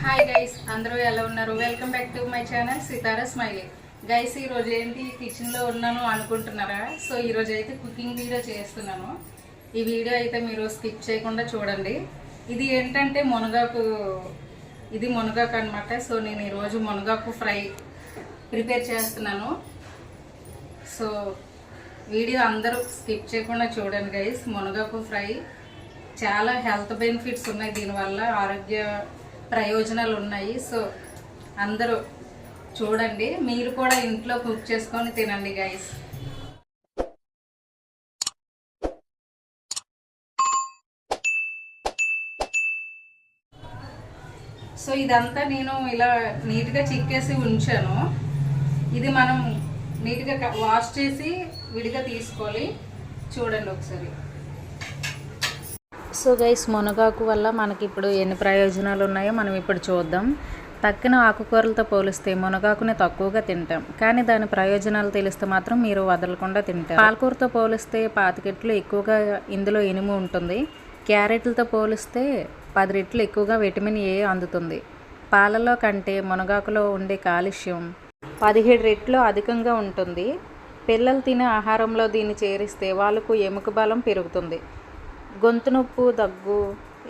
Hi guys, అందరూ ఎలా ఉన్నారు? Welcome back to my channel Sitara Smiley. Guys, ఈరోజు ఏంటి కిచెన్లో ఉన్నాను అనుకుంటున్నారా? సో ఈరోజు అయితే కుకింగ్ వీడియో చేస్తున్నాను. ఈ వీడియో అయితే మీరు స్కిప్ చేయకుండా చూడండి. ఇది ఏంటంటే ఇది మునగాకు అనమాట. సో నేను ఈరోజు మునగాకు ఫ్రై ప్రిపేర్ చేస్తున్నాను. సో వీడియో అందరూ స్కిప్ చేయకుండా చూడండి గైస్. మునగాకు ఫ్రై చాలా హెల్త్ బెనిఫిట్స్ ఉన్నాయి, దీనివల్ల ఆరోగ్య ప్రయోజనాలు ఉన్నాయి. సో అందరూ చూడండి, మీరు కూడా ఇంట్లో కుక్ చేసుకొని తినండి గైస్. సో ఇదంతా నేను ఇలా నీట్గా చిక్కేసి ఉంచాను. ఇది మనం నీట్గా వాష్ చేసి విడిగా తీసుకోవాలి. చూడండి ఒకసారి. సో గైస్, మునగాకు వల్ల మనకి ఇప్పుడు ఎన్ని ప్రయోజనాలు ఉన్నాయో మనం ఇప్పుడు చూద్దాం. తక్కిన ఆకుకూరలతో పోలిస్తే మునగాకుని తక్కువగా తింటాం, కానీ దాని ప్రయోజనాలు తెలిస్తే మాత్రం మీరు వదలకుండా తింటారు. పాలకూరతో పోలిస్తే 5 రెట్లు ఎక్కువగా ఇందులో ఇనుము ఉంటుంది. క్యారెట్లతో పోలిస్తే 10 రెట్లు ఎక్కువగా విటమిన్ ఏ అందుతుంది. పాలలో కంటే మునగాకులో ఉండే కాల్షియం 17 రెట్లు అధికంగా ఉంటుంది. పిల్లలు తినే ఆహారంలో దీన్ని చేరిస్తే వాళ్ళకు ఎముక బలం పెరుగుతుంది. గొంతు నొప్పు, దగ్గు,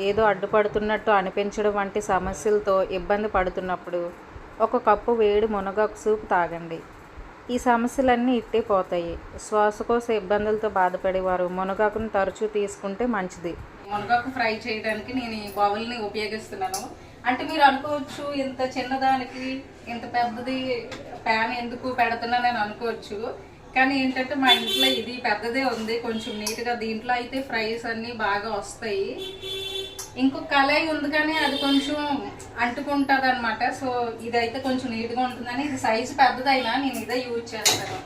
ఏదో అడ్డుపడుతున్నట్టు అనిపించడం వంటి సమస్యలతో ఇబ్బంది పడుతున్నప్పుడు 1 కప్పు వేడి మునగాకు సూప్ తాగండి. ఈ సమస్యలన్నీ ఇట్టే పోతాయి. శ్వాసకోశ ఇబ్బందులతో బాధపడేవారు మునగాకును తరచూ తీసుకుంటే మంచిది. మునగాకు ఫ్రై చేయడానికి నేను ఈ బౌల్ని ఉపయోగిస్తున్నాను. అంటే మీరు అనుకోవచ్చు, ఇంత చిన్నదానికి ఇంత పెద్దది ప్యాన్ ఎందుకు పెడుతున్నానని అనుకోవచ్చు. కానీ ఏంటంటే మా ఇంట్లో ఇది పెద్దదే ఉంది, కొంచెం నీట్గా. దీంట్లో అయితే ఫ్రైస్ అన్నీ బాగా వస్తాయి. ఇంకొక కళాయి ఉంది కానీ అది కొంచెం అంటుకుంటుంది అనమాట. సో ఇదైతే కొంచెం నీట్గా ఉంటుందని ఇది సైజు పెద్దదైనా నేను ఇదే యూజ్ చేస్తాను.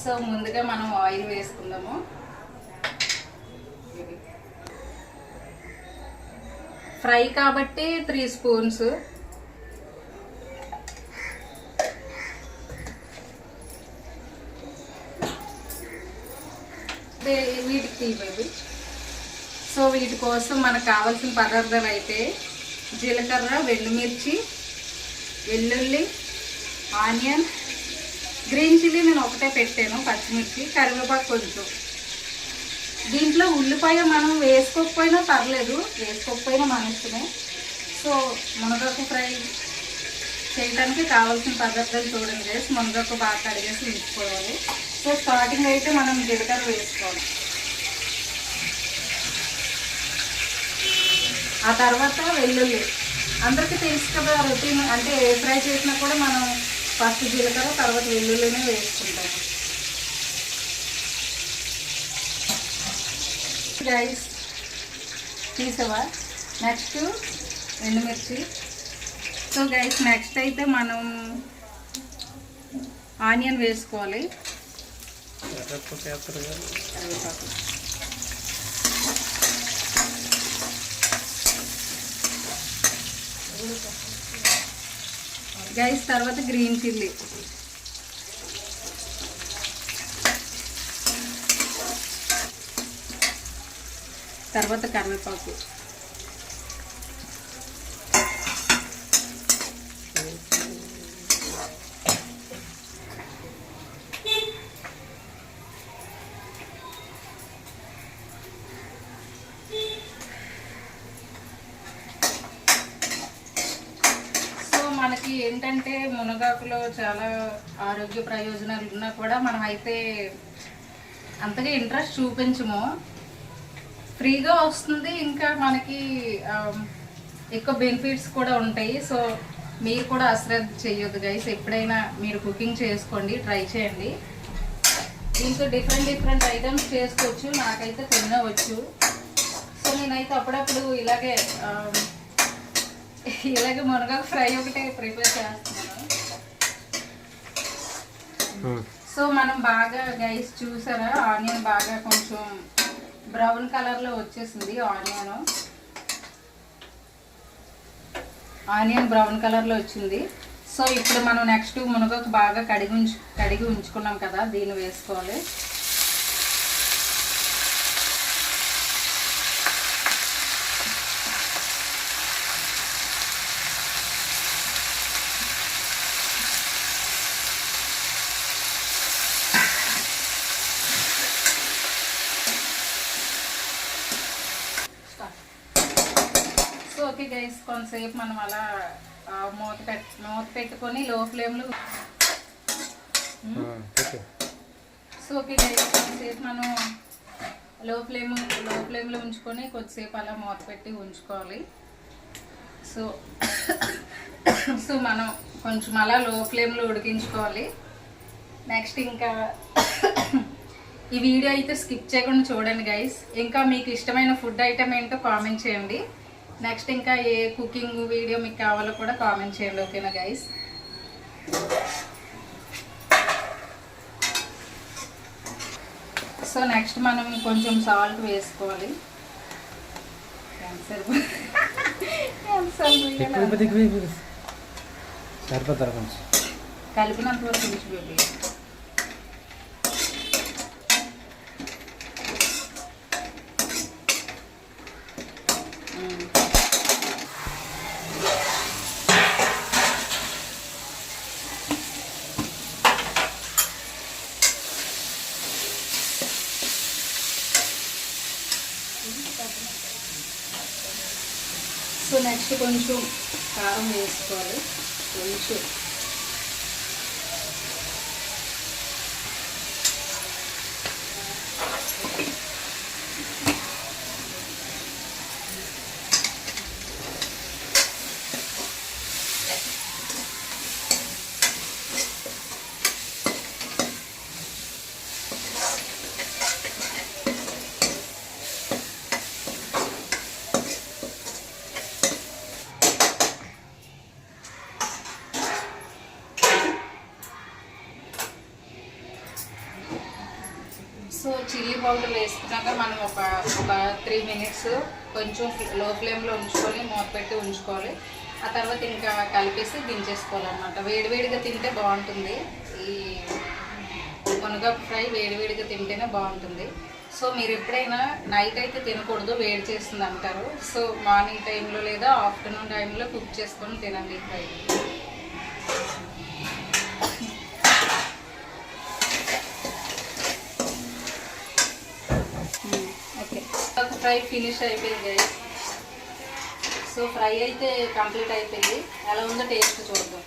సో ముందుగా మనం ఆయిల్ వేసుకుందాము. ఫ్రై కాబట్టి 3 స్పూన్స్. వీటికి తీయబోయి. సో వీటి కోసం మనకు కావాల్సిన పదార్థాలు అయితే జీలకర్ర, ఎండుమిర్చి, వెల్లుల్లి, ఆనియన్, గ్రీన్ చిల్లీ నేను ఒకటే పెట్టాను, పచ్చిమిర్చి, కరివేపాకు కొంచెం. దీంట్లో ఉల్లిపాయ మనం వేసుకోకపోయినా పర్లేదు, వేసుకోకపోయినా మన ఇష్టమే. సో మునగాకు ఫ్రై చేయడానికి కావాల్సిన పదార్థాలు చూడండి గైస్. మునగాకు బాగా కడిగేసి ఉంచుకోవాలి. సో స్టార్టింగ్ అయితే మనం జీలకర్ర వేసుకోవాలి. ఆ తర్వాత వెల్లుల్లి. అందరికీ తెలుసు కదా రొటీన్, అంటే ఏ ఫ్రై చేసినా కూడా మనం ఫస్ట్ జీలకర్ర తర్వాత వెల్లుల్లినే వేసుకుంటాము గైస్. తీసావా? నెక్స్ట్ ఎండుమిర్చి. సో గైస్, నెక్స్ట్ అయితే మనం ఆనియన్ వేసుకోవాలి. గైస్, తర్వాత గ్రీన్ చిల్లీ. తర్వాత కరివేపాకు. మనకి ఏంటంటే మునగాకులో చాలా ఆరోగ్య ప్రయోజనాలు ఉన్నా కూడా మనం అయితే అంతగా ఇంట్రెస్ట్ చూపించము. ఫ్రీగా వస్తుంది, ఇంకా మనకి ఎక్కువ బెనిఫిట్స్ కూడా ఉంటాయి. సో మీరు కూడా అశ్రద్ధ చేయొద్దు గైస్. ఎప్పుడైనా మీరు కుకింగ్ చేసుకోండి, ట్రై చేయండి. దీంతో డిఫరెంట్ ఐటమ్స్ చేసుకోవచ్చు. నాకైతే తినవచ్చు. సో నేనైతే అప్పుడప్పుడు ఇలాగే మునగాకు ఫ్రై ఒకటే ప్రిపేర్ చేస్తున్నాను. సో మనం బాగా గైస్ చూసారా, ఆనియన్ బాగా కొంచెం బ్రౌన్ కలర్లో వచ్చేసింది. ఆనియన్ బ్రౌన్ కలర్లో వచ్చింది. సో ఇప్పుడు మనం నెక్స్ట్ మునగాకు బాగా కడిగి ఉంచుకున్నాం కదా, దీన్ని వేసుకోవాలి. గైస్ కొంతసేపు మనం అలా మూత పెట్టుకొని లో ఫ్లేమ్లో సో ఓకే గైస్ కొంతసేపు మనం లో ఫ్లేమ్లో ఉంచుకొని కొద్దిసేపు అలా మూత పెట్టి ఉంచుకోవాలి. సో మనం కొంచెం అలా లో ఫ్లేమ్లో ఉడికించుకోవాలి. నెక్స్ట్ ఇంకా ఈ వీడియో అయితే స్కిప్ చేయకుండా చూడండి గైస్. ఇంకా మీకు ఇష్టమైన ఫుడ్ ఐటమ్ ఏంటో కామెంట్ చేయండి. నెక్స్ట్ ఇంకా ఏ కుకింగ్ వీడియో మీకు కావాలో కూడా కామెంట్ చేయండి. ఓకేనా గైస్? సో నెక్స్ట్ మనం కొంచెం సాల్ట్ వేసుకోవాలి. కలిపినంత వరకు ఉంచిపోయి సో నెక్స్ట్ కొంచెం కారం వేసుకోవాలి. కొంచెం సో చిల్లీ పౌడర్ వేసుకున్నాక మనం ఒక 3 మినిట్స్ కొంచెం లో ఫ్లేమ్లో ఉంచుకొని మూత పెట్టి ఉంచుకోవాలి. ఆ తర్వాత ఇంకా కలిపేసి దించేసుకోవాలన్నమాట. వేడివేడిగా తింటే బాగుంటుంది. ఈ మునగాకు ఫ్రై వేడివేడిగా తింటేనే బాగుంటుంది. సో మీరు ఎప్పుడైనా నైట్ అయితే తినకూడదు, వేడి చేస్తుంది అంటారు. సో మార్నింగ్ టైంలో లేదా ఆఫ్టర్నూన్ టైంలో కుక్ చేసుకొని తినండి ఫ్రై. ఫ్రై ఫినిష్ అయిపోయింది గైస్. సో ఫ్రై అయితే కంప్లీట్ అయిపోయింది. ఎలా ఉందో టేస్ట్ చూద్దాం.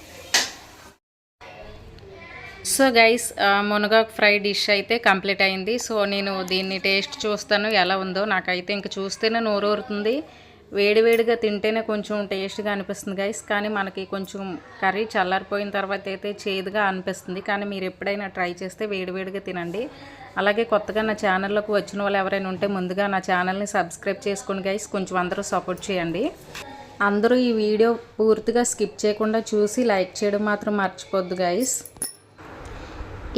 సో గైస్ మునగాకు ఫ్రై డిష్ అయితే కంప్లీట్ అయింది. సో నేను దీన్ని టేస్ట్ చూస్తాను ఎలా ఉందో. నాకైతే ఇంక చూస్తేనే నోరూరుతుంది. వేడివేడిగా తింటేనే కొంచెం టేస్ట్గా అనిపిస్తుంది గైస్. కానీ మనకి కొంచెం కర్రీ చల్లారిపోయిన తర్వాత అయితే చేదుగా అనిపిస్తుంది. కానీ మీరు ఎప్పుడైనా ట్రై చేస్తే వేడివేడిగా తినండి. అలాగే కొత్తగా నా ఛానల్లోకి వచ్చిన వాళ్ళు ఎవరైనా ఉంటే ముందుగా నా ఛానల్ని సబ్స్క్రైబ్ చేసుకోండి గైస్. కొంచెం అందరూ సపోర్ట్ చేయండి. అందరూ ఈ వీడియో పూర్తిగా స్కిప్ చేయకుండా చూసి లైక్ చేయడం మాత్రం మర్చిపోద్దు గైస్.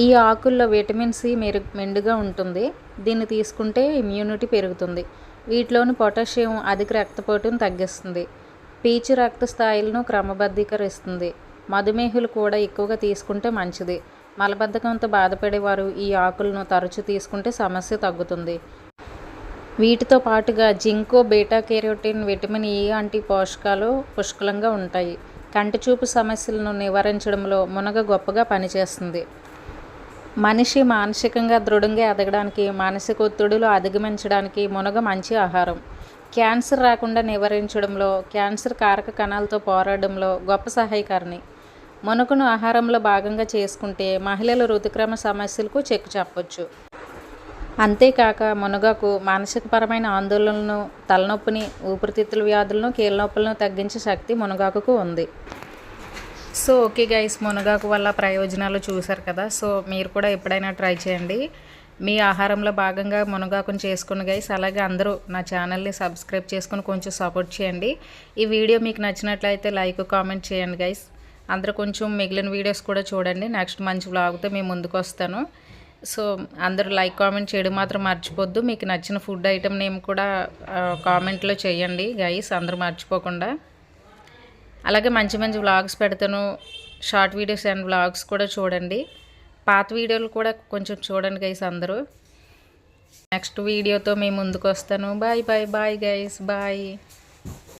ఈ ఆకుల్లో విటమిన్ సి మెండుగా ఉంటుంది. దీన్ని తీసుకుంటే ఇమ్యూనిటీ పెరుగుతుంది. వీటిలోని పొటాషియం అధిక రక్తపోటును తగ్గిస్తుంది. పీచు రక్త స్థాయిలను క్రమబద్ధీకరిస్తుంది. మధుమేహులు కూడా ఎక్కువగా తీసుకుంటే మంచిది. మలబద్ధకంతో బాధపడేవారు ఈ ఆకులను తరచూ తీసుకుంటే సమస్య తగ్గుతుంది. వీటితో పాటుగా Jinko, beta carotene, vitamin E వంటి పోషకాలు పుష్కలంగా ఉంటాయి. కంటి చూపు సమస్యలను నివారించడంలో మునగ గొప్పగా పనిచేస్తుంది. మనిషి మానసికంగా దృఢంగా ఎదగడానికి, మానసిక ఒత్తిడులు అధిగమించడానికి మునగ మంచి ఆహారం. క్యాన్సర్ రాకుండా నివారించడంలో, క్యాన్సర్ కారక కణాలతో పోరాడడంలో గొప్ప సహాయకారిణి. మునగను ఆహారంలో భాగంగా చేసుకుంటే మహిళల ఋతుక్రమ సమస్యలకు చెక్ చెప్పొచ్చు. అంతేకాక మునగాకు మానసికపరమైన ఆందోళనలను, తలనొప్పిని, ఊపిరితిత్తుల వ్యాధులను, కీళ్ళనొప్పులను తగ్గించే శక్తి మునగాకుకు ఉంది. సో ఓకే గైస్, మునగాకు వల్ల ప్రయోజనాలు చూసారు కదా. సో మీరు కూడా ఎప్పుడైనా ట్రై చేయండి. మీ ఆహారంలో భాగంగా మునగాకును చేసుకుని గైస్. అలాగే అందరూ నా ఛానల్ని సబ్స్క్రైబ్ చేసుకుని కొంచెం సపోర్ట్ చేయండి. ఈ వీడియో మీకు నచ్చినట్లయితే లైక్, కామెంట్ చేయండి గైస్. అందరూ కొంచెం మిగిలిన వీడియోస్ కూడా చూడండి. నెక్స్ట్ మంచి వ్లాగ్తో మేము ముందుకు వస్తాను. సో అందరూ లైక్, కామెంట్ చేయడం మాత్రం మర్చిపోద్దు. మీకు నచ్చిన ఫుడ్ ఐటమ్ నేమ్ కూడా కామెంట్లో చేయండి గైస్, అందరూ మర్చిపోకుండా. అలాగే మంచి మంచి వ్లాగ్స్ పెడతాను. షార్ట్ వీడియోస్ అండ్ వ్లాగ్స్ కూడా చూడండి. పాత వీడియోలు కూడా కొంచెం చూడండి గైస్ అందరూ. నెక్స్ట్ వీడియోతో మేము ముందుకు వస్తాను. Bye bye bye guys, bye.